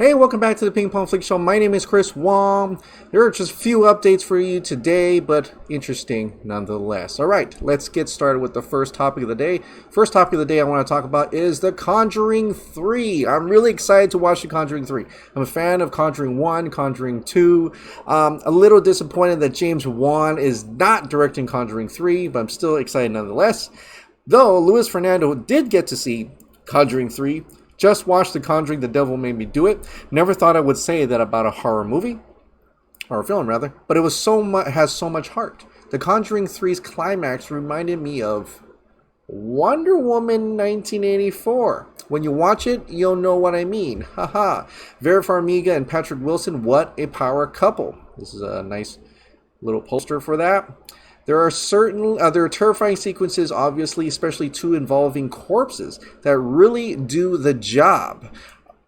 Hey, welcome back to the Ping Pong Flix Show. My name is Chris Wong. There are just a few updates for you today, but interesting nonetheless. All right, let's get started with the first topic of the day. First topic of the day I want to talk about is The Conjuring 3. I'm really excited to watch The Conjuring 3. I'm a fan of Conjuring 1, Conjuring 2. A little disappointed that James Wan is not directing Conjuring 3, but I'm still excited nonetheless. Though Luis Fernando did get to see Conjuring 3. Just watched The Conjuring, The Devil Made Me Do It. Never thought I would say that about a horror film rather, but it was has so much heart. The Conjuring 3's climax reminded me of Wonder Woman 1984. When you watch it, you'll know what I mean. Haha. Vera Farmiga and Patrick Wilson, what a power couple. This is a nice little poster for that. There are terrifying sequences, obviously, especially two involving corpses that really do the job.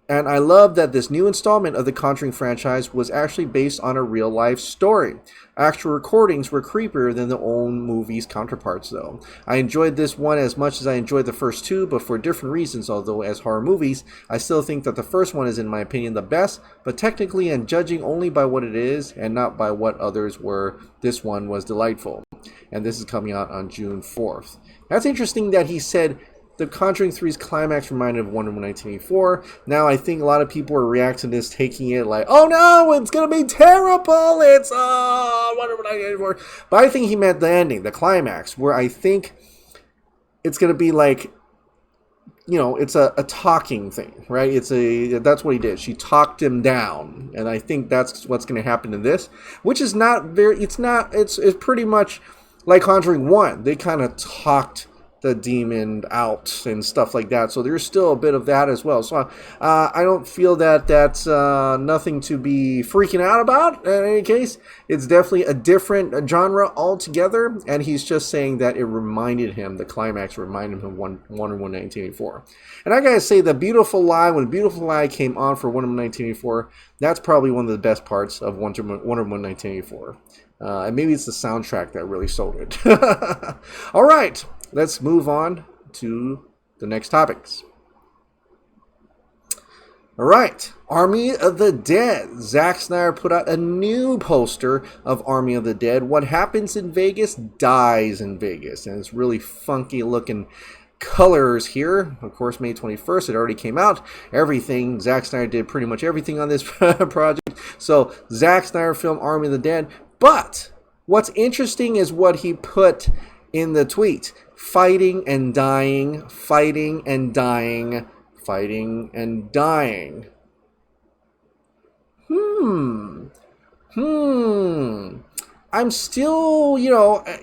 And I love that this new installment of the Conjuring franchise was actually based on a real-life story. Actual recordings were creepier than the old movie's counterparts, though. I enjoyed this one as much as I enjoyed the first two, but for different reasons, although as horror movies, I still think that the first one is, in my opinion, the best, but technically and judging only by what it is and not by what others were, this one was delightful. And this is coming out on June 4th. That's interesting that he said The Conjuring 3's climax reminded of Wonder Woman 1984. Now, I think a lot of people are reacting to this, taking it like, oh no, it's going to be terrible. It's Wonder Woman 1984. But I think he meant the ending, the climax, where I think it's going to be like, you know, it's a talking thing, right? That's what he did. She talked him down. And I think that's what's going to happen in this, which is it's pretty much like Conjuring 1. They kind of talked the demon out and stuff like that. So there's still a bit of that as well. So I don't feel that that's nothing to be freaking out about. In any case, it's definitely a different genre altogether. And he's just saying that the climax reminded him of Wonder Woman 1984. And I gotta say, when Beautiful Lie came on for Wonder Woman 1984, that's probably one of the best parts of Wonder Woman 1984. And maybe it's the soundtrack that really sold it. All right. Let's move on to the next topics. All right, Army of the Dead. Zack Snyder put out a new poster of Army of the Dead. What happens in Vegas dies in Vegas. And it's really funky looking colors here. Of course, May 21st, it already came out. Everything, Zack Snyder did pretty much everything on this project. So, Zack Snyder film Army of the Dead. But what's interesting is what he put in the tweet. Fighting and dying, fighting and dying, fighting and dying. I'm still,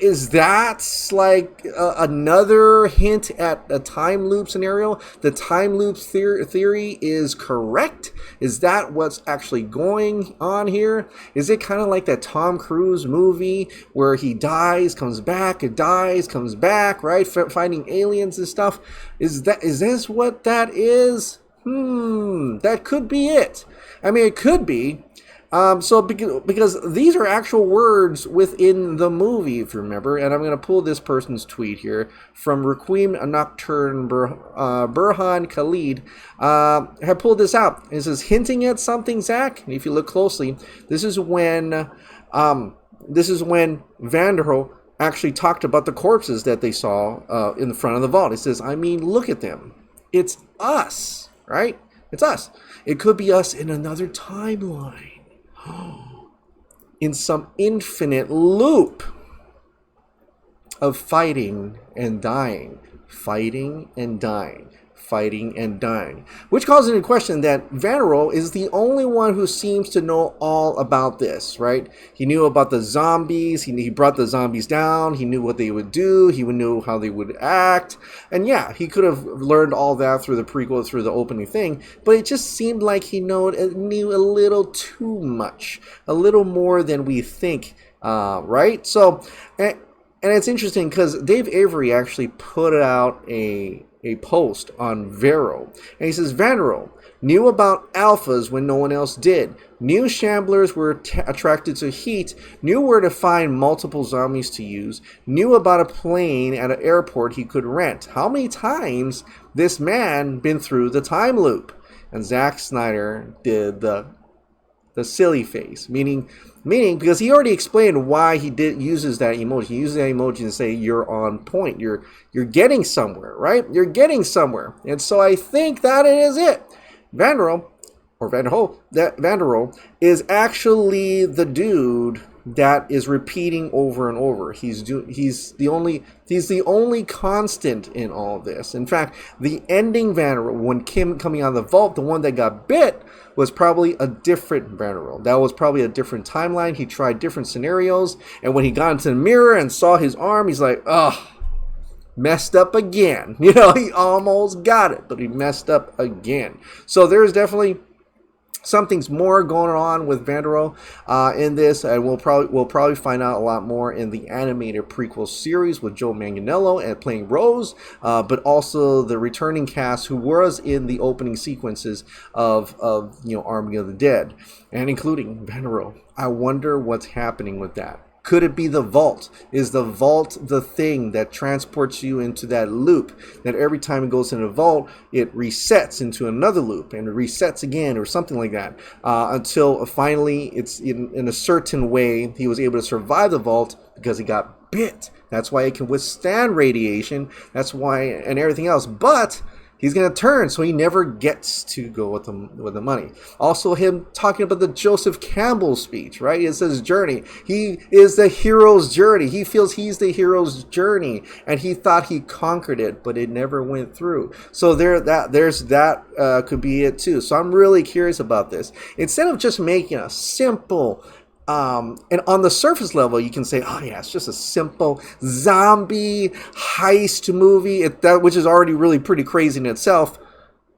is that like another hint at a time loop scenario? The time loop theory is correct? Is that what's actually going on here? Is it kind of like that Tom Cruise movie where he dies, comes back, comes back, right? Finding aliens and stuff. Is this what that is? That could be it. I mean, it could be. Because these are actual words within the movie, if you remember, and I'm going to pull this person's tweet here from Requiem Nocturne Burhan Khalid. I pulled this out. It says, hinting at something, Zach. And if you look closely, this is when Vanderohe actually talked about the corpses that they saw in the front of the vault. It says, I mean, look at them. It's us, right? It's us. It could be us in another timeline. In some infinite loop of fighting and dying, fighting and dying, fighting and dying. Which calls into question that Vanderohe is the only one who seems to know all about this, right? He knew about the zombies, he brought the zombies down, he knew what they would do, he would know how they would act, and yeah, he could have learned all that through the prequel, through the opening thing, but it just seemed like he knew a little too much, a little more than we think, right? So, and it's interesting because Dave Avery actually put out a post on Vero. And he says, Vanderohe knew about alphas when no one else did. Knew shamblers were attracted to heat. Knew where to find multiple zombies to use. Knew about a plane at an airport he could rent. How many times this man been through the time loop? and Zack Snyder did the silly face, meaning because he already explained why he uses that emoji. He uses that emoji to say you're on point. You're getting somewhere, right? You're getting somewhere. And so I think that is it. Vanderohe is actually the dude that is repeating over and over. He's the only constant in all of this. In fact, the ending Vanderohe, when Kim coming out of the vault, the one that got bit, was probably a different Vanderohe. That was probably a different timeline. He tried different scenarios, and when he got into the mirror and saw his arm, he's like, ugh, messed up again. You know, he almost got it, but he messed up again. So there's definitely something's more going on with Vanderohe in this, and we'll probably find out a lot more in the animated prequel series with Joe Manganiello and playing Rose, but also the returning cast who was in the opening sequences of Army of the Dead, and including Vanderohe. I wonder what's happening with that. Could it be the vault? Is the vault the thing that transports you into that loop, that every time it goes in a vault, it resets into another loop and it resets again or something like that, until finally it's in a certain way he was able to survive the vault because he got bit. That's why it can withstand radiation. That's why, and everything else. But he's going to turn, so he never gets to go with the money. Also, him talking about the Joseph Campbell speech, right? It says journey. He is the hero's journey. He feels he's the hero's journey, and he thought he conquered it, but it never went through. So could be it too. So I'm really curious about this. Instead of just making a simple and on the surface level, you can say, oh yeah, it's just a simple zombie heist movie, which is already really pretty crazy in itself.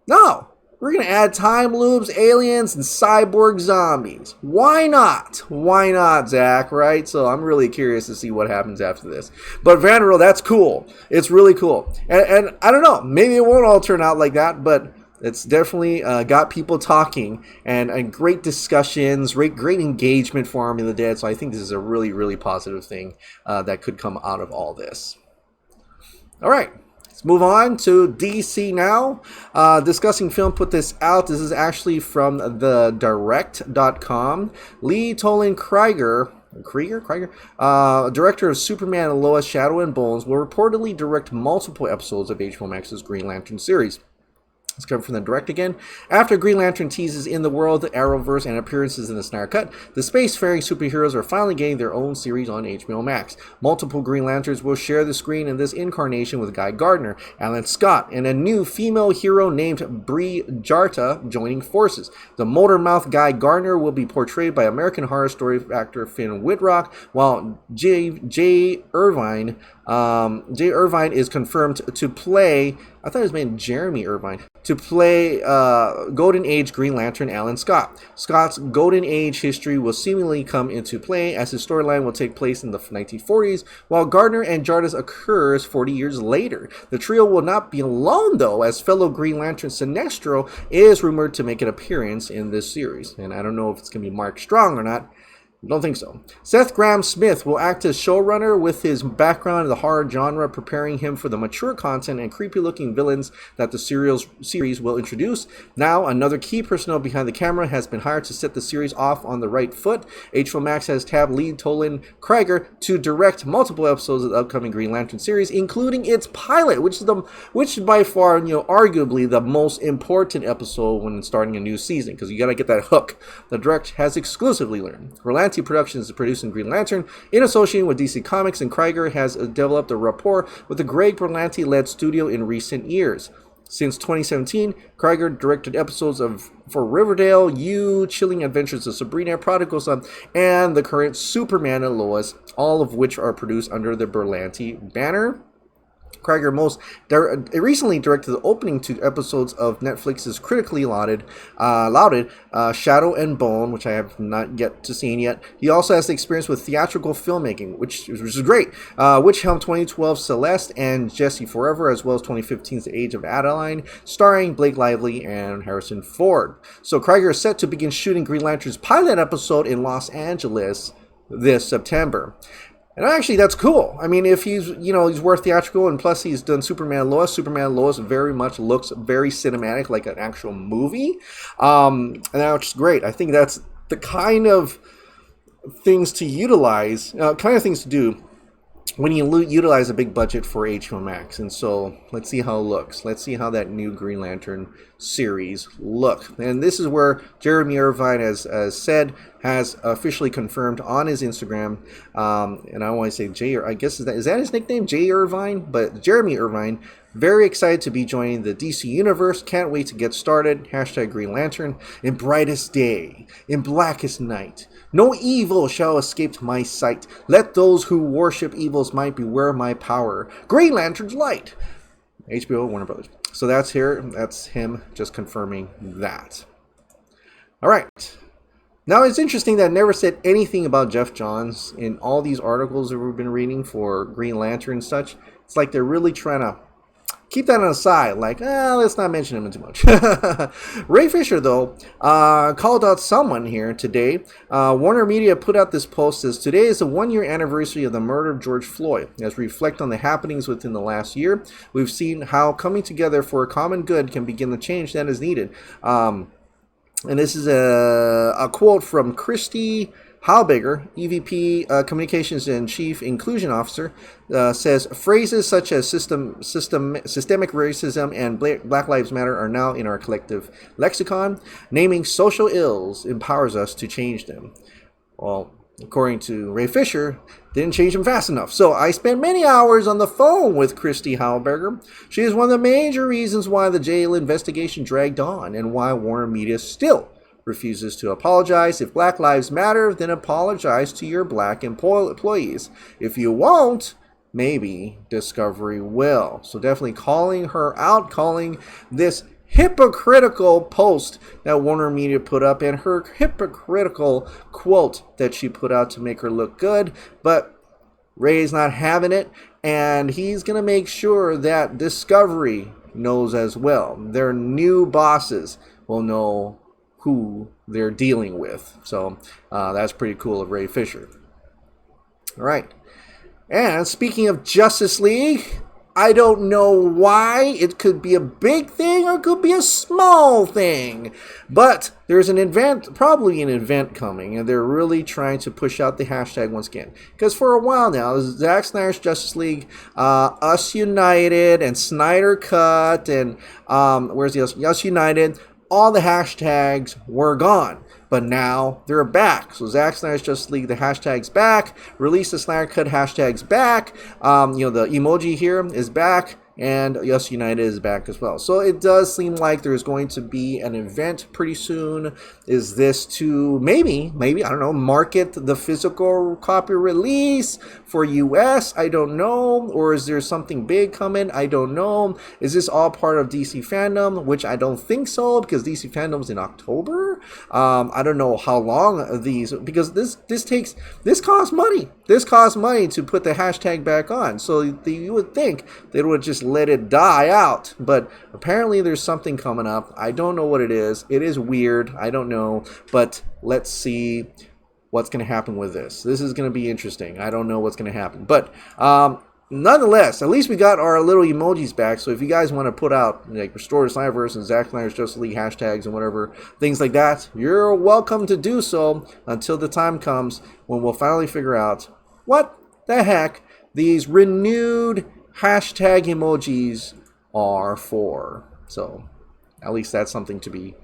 No, we're going to add time loops, aliens, and cyborg zombies. Why not? Why not, Zach, right? So I'm really curious to see what happens after this. But Vanderohe, that's cool. It's really cool. And I don't know, maybe it won't all turn out like that, but it's definitely got people talking and great discussions, great engagement for Army of the Dead. So I think this is a really, really positive thing that could come out of all this. All right, let's move on to DC now. Discussing Film put this out. This is actually from the direct.com. Lee Toland Krieger, director of Superman and Lois Shadow and Bones, will reportedly direct multiple episodes of HBO Max's Green Lantern series. It's coming from the direct again. After Green Lantern teases in the world, the Arrowverse, and appearances in the Snyder Cut, the spacefaring superheroes are finally getting their own series on HBO Max. Multiple Green Lanterns will share the screen in this incarnation with Guy Gardner, Alan Scott, and a new female hero named Bree Jarta joining forces. The motor-mouth Guy Gardner will be portrayed by American Horror Story actor Finn Wittrock, while Jay Irvine is confirmed to play, I thought his name Jeremy Irvine, to play Golden Age Green Lantern Alan Scott. Scott's Golden Age history will seemingly come into play as his storyline will take place in the 1940s, while Gardner and Jartis occurs 40 years later. The trio will not be alone, though, as fellow Green Lantern Sinestro is rumored to make an appearance in this series. And I don't know if it's going to be Mark Strong or not. Don't think so. Seth Grahame-Smith will act as showrunner with his background in the horror genre, preparing him for the mature content and creepy-looking villains that the series will introduce. Now, another key personnel behind the camera has been hired to set the series off on the right foot. HBO Max has tabbed Lee Toland Krieger to direct multiple episodes of the upcoming Green Lantern series, including its pilot, which is by far, arguably the most important episode when starting a new season, because you got to get that hook. The direct has exclusively learned. Berlanti Productions is producing Green Lantern in association with DC Comics, and Krieger has developed a rapport with the Greg Berlanti-led studio in recent years. Since 2017, Krieger directed episodes for Riverdale, You, Chilling Adventures of Sabrina, Prodigal Son, and the current Superman and Lois, all of which are produced under the Berlanti banner. Krieger recently directed the opening 2 episodes of Netflix's critically lauded Shadow and Bone, which I have not yet to seen yet. He also has the experience with theatrical filmmaking, which is great, which helmed 2012 Celeste and Jesse Forever, as well as 2015's The Age of Adeline, starring Blake Lively and Harrison Ford. So Krieger is set to begin shooting Green Lantern's pilot episode in Los Angeles this September. And actually, that's cool. I mean, if he's, he's worth theatrical, and plus he's done Superman Lois. Superman Lois very much looks very cinematic, like an actual movie. And that's great. I think that's the kind of things to utilize, kind of things to do when you utilize a big budget for HBO Max. And so let's see how it looks. Let's see how that new Green Lantern series look. And this is where Jeremy Irvine has has officially confirmed on his Instagram. And I want to say Jay, I guess is that his nickname, Jay Irvine? But Jeremy Irvine, very excited to be joining the DC Universe. Can't wait to get started. Hashtag Green Lantern. In brightest day, in blackest night, no evil shall escape my sight. Let those who worship evil's might beware my power. Green Lantern's light. HBO, Warner Brothers. So that's here. That's him just confirming that. All right. Now, it's interesting that I never said anything about Jeff Johns in all these articles that we've been reading for Green Lantern and such. It's like they're really trying to keep that on the side, like, let's not mention him too much. Ray Fisher, though, called out someone here today. Warner Media put out this post says, today is the 1-year anniversary of the murder of George Floyd. As we reflect on the happenings within the last year, we've seen how coming together for a common good can begin the change that is needed. And this is a quote from Christy Halberger, EVP Communications and Chief Inclusion Officer, says phrases such as systemic racism and Black Lives Matter are now in our collective lexicon. Naming social ills empowers us to change them. Well, according to Ray Fisher, didn't change them fast enough. So I spent many hours on the phone with Christy Halberger. She is one of the major reasons why the jail investigation dragged on and why Warner Media still refuses to apologize. If Black Lives Matter, then apologize to your black employees. If you won't, maybe Discovery will. So definitely calling her out, calling this hypocritical post that Warner Media put up and her hypocritical quote that she put out to make her look good. But Ray's not having it, and he's going to make sure that Discovery knows as well. Their new bosses will know who they're dealing with. So that's pretty cool of Ray Fisher. All right. And speaking of Justice League, I don't know why. It could be a big thing or it could be a small thing. But there's an event, probably an event coming, and they're really trying to push out the hashtag once again. Because for a while now, Zack Snyder's Justice League, Us United, and Snyder Cut, and where's the Us United, all the hashtags were gone. But now they're back. So Zack Snyder's Justice League, the hashtag's back. Release the Snyder Cut hashtag's back. The emoji here is back. And Us United is back as well. So it does seem like there's going to be an event pretty soon. Is this to maybe, I don't know, market the physical copy release for US? I don't know. Or is there something big coming? I don't know. Is this all part of DC Fandom? Which I don't think so, because DC Fandom's in October. I don't know how long these, because this costs money. This costs money to put the hashtag back on. So you would think they would just let it die out. But apparently there's something coming up. I don't know what it is. It is weird. I don't know. But let's see what's going to happen with this. This is going to be interesting. I don't know what's going to happen. But nonetheless, at least we got our little emojis back. So if you guys want to put out like Restore the Snyderverse and Zack Snyder's Justice League hashtags and whatever, things like that, you're welcome to do so until the time comes when we'll finally figure out what the heck these renewed hashtag emojis are for. So at least that's something to be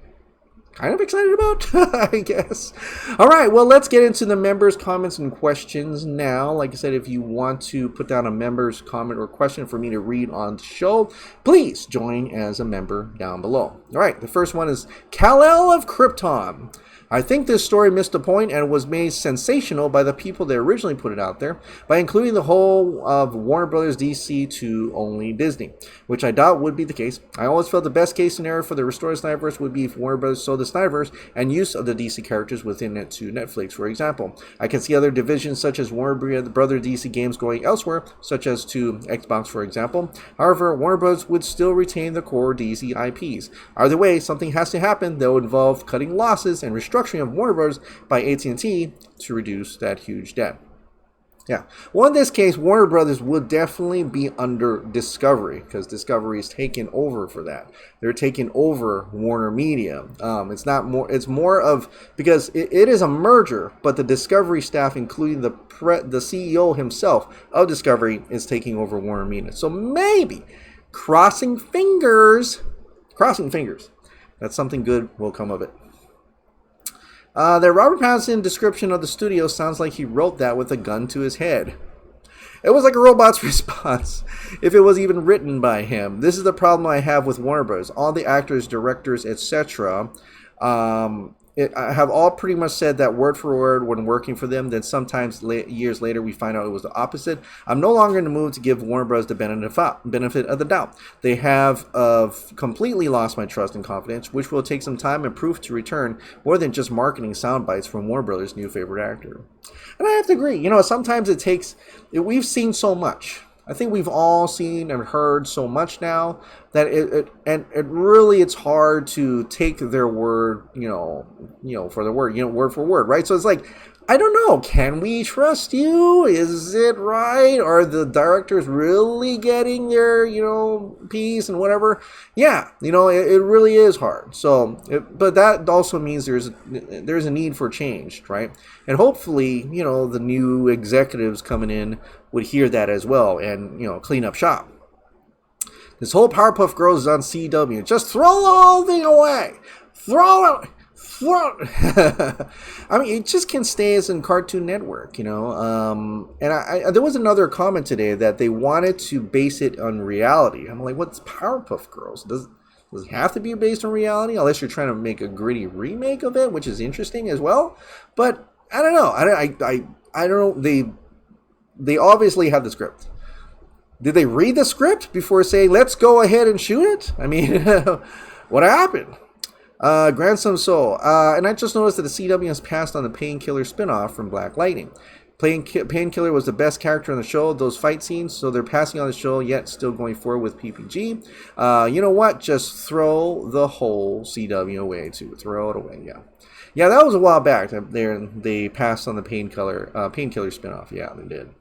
kind of excited about, I guess. All right, well, let's get into the members' comments and questions now. Like I said, if you want to put down a member's comment or question for me to read on the show, please join as a member down below. All right, the first one is Kal-El of Krypton. I think this story missed a point and was made sensational by the people that originally put it out there by including the whole of Warner Brothers DC to only Disney, which I doubt would be the case. I always felt the best case scenario for the restored Snyderverse would be if Warner Brothers sold the Snyderverse and use of the DC characters within it to Netflix, for example. I can see other divisions such as Warner Brothers DC games going elsewhere, such as to Xbox, for example. However, Warner Brothers would still retain the core DC IPs. Either way, something has to happen that would involve cutting losses and restructuring of Warner Bros. By AT&T to reduce that huge debt. Yeah. Well, in this case, Warner Brothers would definitely be under Discovery because Discovery is taking over for that. They're taking over Warner Media. It's not more. It's more of because it is a merger, but the Discovery staff, including the CEO himself of Discovery, is taking over Warner Media. So maybe crossing fingers, that something good will come of it. The Robert Pattinson description of the studio sounds like he wrote that with a gun to his head. It was like a robot's response, if it was even written by him. This is the problem I have with Warner Bros. All the actors, directors, etc. Have all pretty much said that word for word when working for them. Then sometimes years later we find out it was the opposite. I'm no longer in the mood to give Warner Bros. The benefit of the doubt. They have completely lost my trust and confidence, which will take some time and proof to return more than just marketing sound bites from Warner Bros.' new favorite actor. And I have to agree, sometimes it takes, we've seen so much. I think we've all seen and heard so much now that it's hard to take their word, for the word, word for word, right? So it's like, I don't know, can we trust you? Is it right? Are the directors really getting their, piece and whatever? Yeah, it really is hard. So, but that also means there's a need for change, right? And hopefully, the new executives coming in would hear that as well and, clean up shop. This whole Powerpuff Girls is on CW. Just throw the whole thing away. Throw it. I mean, it just can stay as in Cartoon Network, And there was another comment today that they wanted to base it on reality. I'm like, what's Powerpuff Girls? Does it have to be based on reality? Unless you're trying to make a gritty remake of it, which is interesting as well. But I don't know. I don't know. They obviously have the script. Did they read the script before saying, let's go ahead and shoot it? I mean, what happened? Grandson Soul. And I just noticed that the CW has passed on the Painkiller spinoff from Black Lightning. Painkiller was the best character on the show, those fight scenes, so they're passing on the show, yet still going forward with PPG. You know what? Just throw the whole CW away, too. Throw it away, yeah. Yeah, that was a while back. They passed on the Painkiller spinoff. Yeah, they did.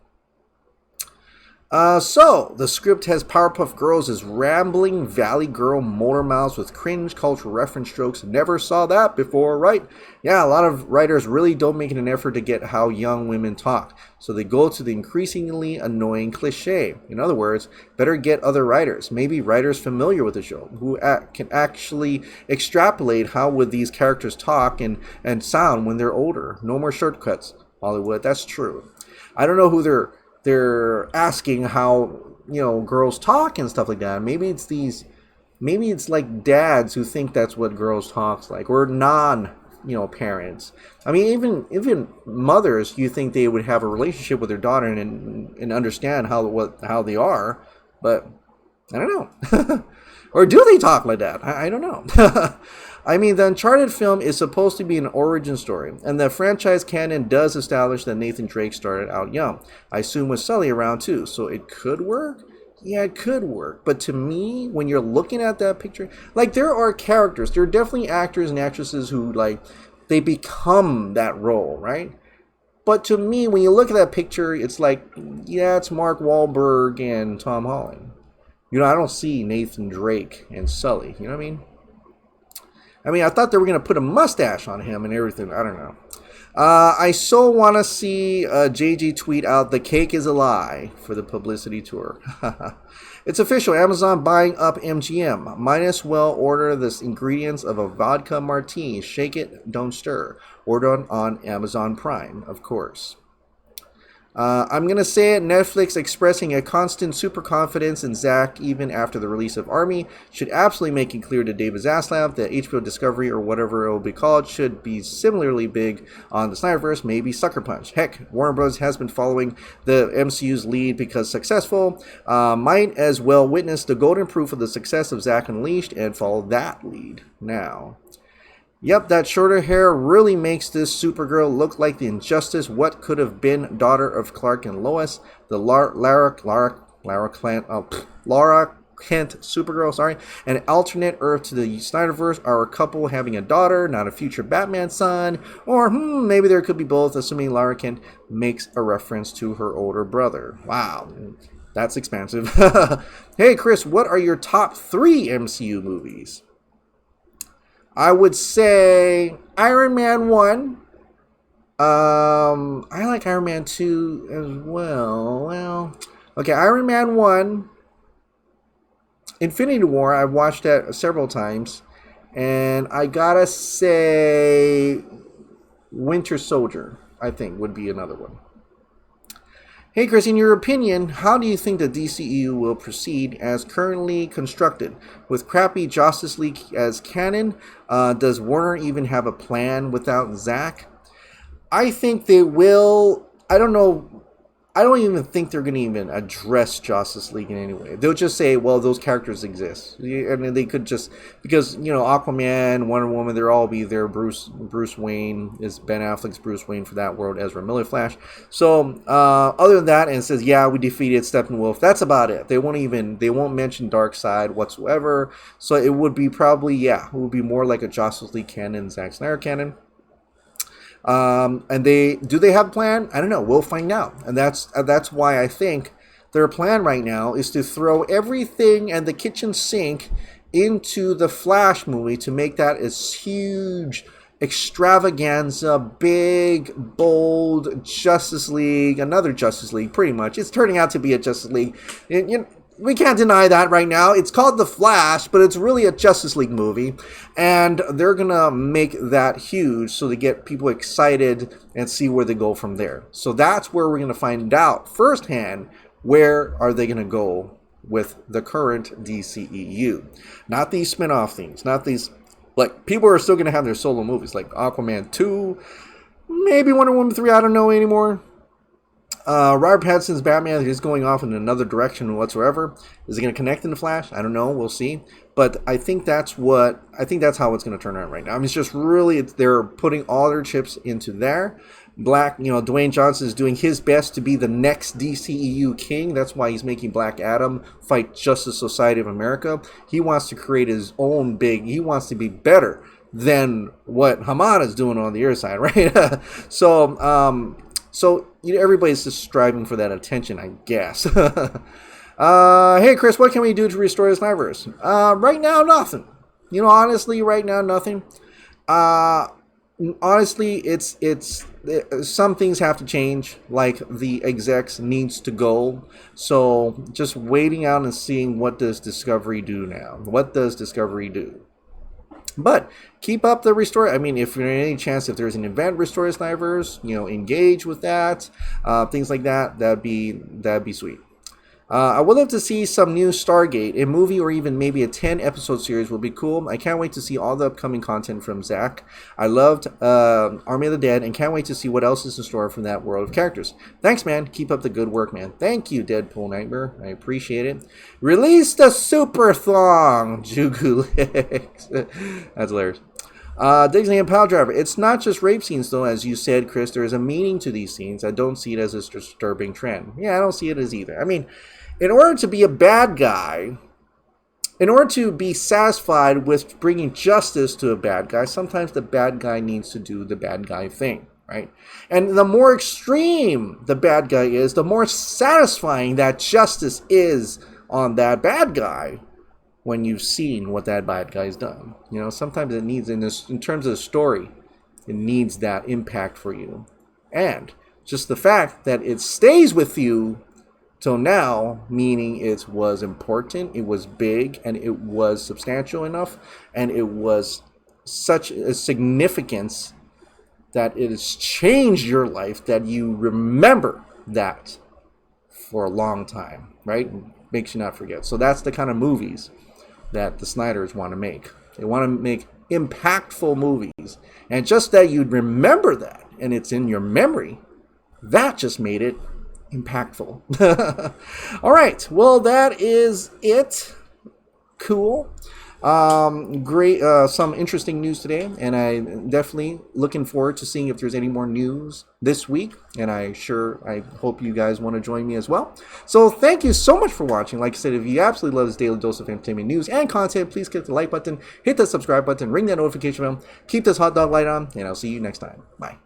So, the script has Powerpuff Girls as rambling Valley Girl motor mouths with cringe cultural reference strokes. Never saw that before, right? Yeah, a lot of writers really don't make an effort to get how young women talk. So they go to the increasingly annoying cliche. In other words, better get other writers, maybe writers familiar with the show, who can actually extrapolate how would these characters talk and sound when they're older. No more shortcuts, Hollywood. That's true. I don't know who they're asking how girls talk and stuff like that. Maybe it's like dads who think that's what girls talks like, or parents. I mean, even mothers, you think they would have a relationship with their daughter and understand how they are, but I don't know. Or do they talk like that? I don't know. I mean, the Uncharted film is supposed to be an origin story, and the franchise canon does establish that Nathan Drake started out young. I assume with Sully around too, so it could work? Yeah, it could work. But to me, when you're looking at that picture, like, there are characters, there are definitely actors and actresses who, like, they become that role, right? But to me, when you look at that picture, it's like, yeah, it's Mark Wahlberg and Tom Holland. I don't see Nathan Drake and Sully, you know what I mean? I thought they were going to put a mustache on him and everything. I don't know. I so want to see JG tweet out, the cake is a lie, for the publicity tour. It's official. Amazon buying up MGM. Might as well order the ingredients of a vodka martini. Shake it, don't stir. Order on Amazon Prime, of course. I'm going to say it, Netflix expressing a constant super confidence in Zack even after the release of Army should absolutely make it clear to David Zaslav that HBO Discovery, or whatever it will be called, should be similarly big on the Snyderverse, maybe Sucker Punch. Heck, Warner Bros. Has been following the MCU's lead because successful. Might as well witness the golden proof of the success of Zack Unleashed and follow that lead now. Yep, that shorter hair really makes this Supergirl look like the Injustice what could have been daughter of Clark and Lois. The Lara Kent Supergirl, sorry, an alternate Earth to the Snyderverse are a couple having a daughter, not a future Batman son, or maybe there could be both, assuming Lara Kent makes a reference to her older brother. Wow, that's expansive. Hey, Chris, what are your top 3 MCU movies? I would say Iron Man 1. I like Iron Man 2 as well. Well, okay, Iron Man 1. Infinity War, I've watched that several times. And I gotta say Winter Soldier, I think, would be another one. Hey Chris, in your opinion, how do you think the DCEU will proceed as currently constructed? With crappy Justice League as canon, does Warner even have a plan without Zack? I think they will. I don't know. I don't even think they're going to even address Justice League in any way. They'll just say, well, those characters exist. I mean, they could just, because, Aquaman, Wonder Woman, they'll all be there. Bruce Wayne is Ben Affleck's Bruce Wayne for that world, Ezra Miller Flash. So, other than that, and it says, yeah, we defeated Steppenwolf. That's about it. They won't mention Darkseid whatsoever. So it would be probably, it would be more like a Justice League canon, Zack Snyder canon. And do they have a plan? I don't know. We'll find out. And that's why I think their plan right now is to throw everything and the kitchen sink into the Flash movie to make that as huge extravaganza, big, bold another Justice League, pretty much. It's turning out to be a Justice League. We can't deny that right now. It's called The Flash, but it's really a Justice League movie. And they're going to make that huge so they get people excited and see where they go from there. So that's where we're going to find out firsthand where are they going to go with the current DCEU. Not these spin-off things. Not these, like, people are still going to have their solo movies like Aquaman 2, maybe Wonder Woman 3, I don't know anymore. Robert Pattinson's Batman is going off in another direction whatsoever. Is it going to connect in the Flash? I don't know. We'll see. But I think that's how it's going to turn out right now. I mean, it's just really, they're putting all their chips into there. Dwayne Johnson is doing his best to be the next DCEU king. That's why he's making Black Adam fight Justice Society of America. He wants to create his own he wants to be better than what Hamada is doing on the other side, right? So everybody's just striving for that attention, I guess. Hey, Chris, what can we do to restore the Snyderverse? Right now, nothing. Honestly, right now, nothing. Honestly, it's some things have to change, like the execs needs to go. So just waiting out and seeing what does Discovery do now. What does Discovery do? But keep up the restore. I mean, if there's any chance, if there's an event, restore Snyderverse, engage with that, things like that. That'd be sweet. I would love to see some new Stargate, a movie or even maybe a 10-episode series would be cool. I can't wait to see all the upcoming content from Zack. I loved Army of the Dead and can't wait to see what else is in store from that world of characters. Thanks, man. Keep up the good work, man. Thank you, Deadpool Nightmare. I appreciate it. Release the super thong, Jugu Legs. That's hilarious. Dixie and Pile Driver. It's not just rape scenes, though, as you said, Chris. There is a meaning to these scenes. I don't see it as a disturbing trend. Yeah, I don't see it as either. I mean, in order to be a bad guy, in order to be satisfied with bringing justice to a bad guy, sometimes the bad guy needs to do the bad guy thing, right? And the more extreme the bad guy is, the more satisfying that justice is on that bad guy when you've seen what that bad guy's done. Sometimes it needs, in terms of the story, it needs that impact for you. And just the fact that it stays with you till now, meaning it was important, it was big, and it was substantial enough, and it was such a significance that it has changed your life that you remember that for a long time, right? Makes you not forget. So that's the kind of movies that the Snyders want to make. They want to make impactful movies. And just that you'd remember that, and it's in your memory, that just made it impactful. All right. Well, that is it. Cool. Great, some interesting news today, and I definitely looking forward to seeing if there's any more news this week. And I hope you guys want to join me as well. So thank you so much for watching. Like I said, if you absolutely love this daily dose of entertainment news and content, please click the like button, hit the subscribe button, ring that notification bell, keep this hot dog light on, and I'll see you next time. Bye.